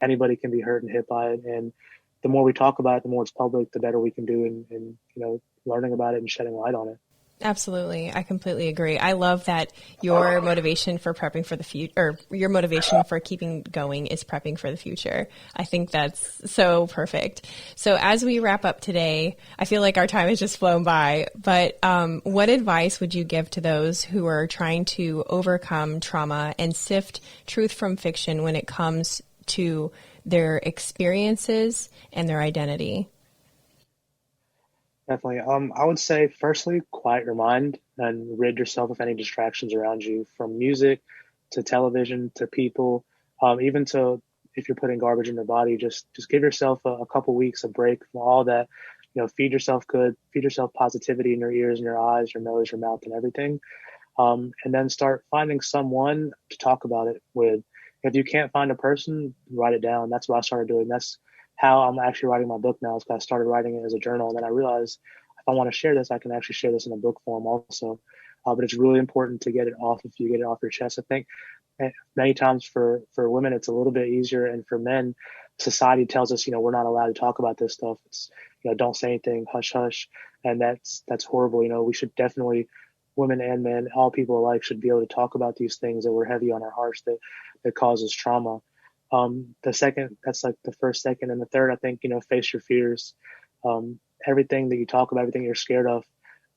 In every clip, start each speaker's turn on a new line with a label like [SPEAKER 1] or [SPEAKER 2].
[SPEAKER 1] anybody can be hurt and hit by it. And the more we talk about it, the more it's public, the better we can do in learning about it and shedding light on it.
[SPEAKER 2] Absolutely. I completely agree. I love that your motivation for prepping for the future, or your motivation for keeping going is prepping for the future. I think that's so perfect. So as we wrap up today, I feel like our time has just flown by, but what advice would you give to those who are trying to overcome trauma and sift truth from fiction when it comes to their experiences and their identity?
[SPEAKER 1] Definitely. I would say, firstly, quiet your mind and rid yourself of any distractions around you, from music to television to people, even to if you're putting garbage in your body. Just give yourself a couple weeks a break from all that. Feed yourself good, feed yourself positivity in your ears and your eyes, your nose, your mouth, and everything. And then start finding someone to talk about it with. If you can't find a person, write it down. That's what I started doing. That's how I'm actually writing my book now. Is 'cause I started writing it as a journal, and then I realized if I want to share this, I can actually share this in a book form also. But it's really important to get it off if you get it off your chest. I think many times for women it's a little bit easier, and for men, society tells us we're not allowed to talk about this stuff. It's don't say anything, hush hush, and that's horrible. We should definitely, women and men, all people alike, should be able to talk about these things that were heavy on our hearts, that causes trauma. The second, that's like the first, second, and the third, I think, face your fears. Everything that you talk about, everything you're scared of,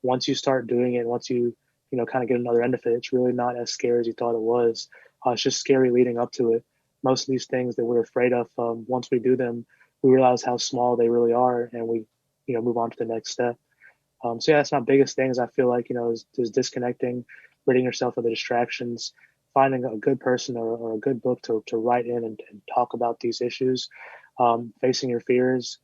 [SPEAKER 1] once you start doing it, once you kind of get another end of it, it's really not as scary as you thought it was. It's just scary leading up to it. Most of these things that we're afraid of, once we do them, we realize how small they really are, and we move on to the next step. So yeah, that's my biggest thing. Is I feel like is disconnecting, ridding yourself of the distractions, finding a good person or a good book to write in and talk about these issues, facing your fears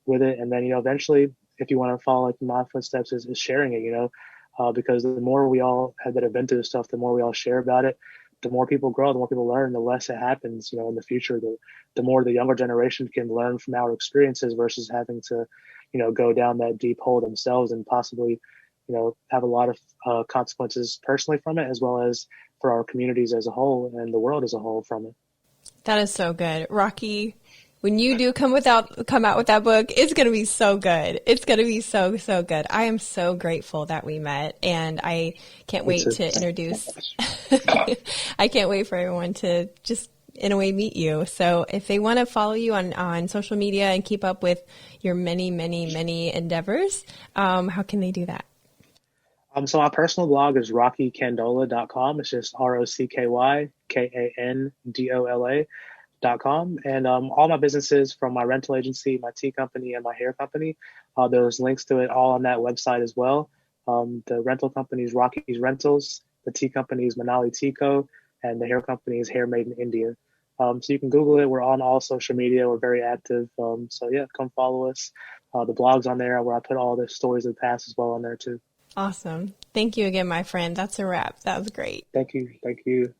[SPEAKER 1] with it, and then eventually, if you want to follow like my footsteps, is sharing it. Because the more we all have that have been through this stuff, the more we all share about it, the more people grow, the more people learn, the less it happens. In the future, the more the younger generation can learn from our experiences versus having to go down that deep hole themselves and possibly, have a lot of consequences personally from it, as well as for our communities as a whole and the world as a whole from it.
[SPEAKER 2] That is so good. Rocky, when you do come out with that book, it's going to be so good. It's going to be so, so good. I am so grateful that we met, and I can't wait to introduce, I can't wait for everyone to just, in a way, meet you. So if they want to follow you on social media and keep up with your many, many, many endeavors, how can they do that?
[SPEAKER 1] So my personal blog is rockycandola.com. It's just ROCKYKANDOLA.com. And all my businesses, from my rental agency, my tea company, and my hair company, there's links to it all on that website as well. The rental company is Rocky's Rentals, the tea company is Manali Tea Co., and the hair company is Hair Made in India. So you can Google it. We're on all social media. We're very active. So yeah, come follow us. The blog's on there where I put all the stories of the past as well on there too.
[SPEAKER 2] Awesome. Thank you again, my friend. That's a wrap. That was great.
[SPEAKER 1] Thank you. Thank you.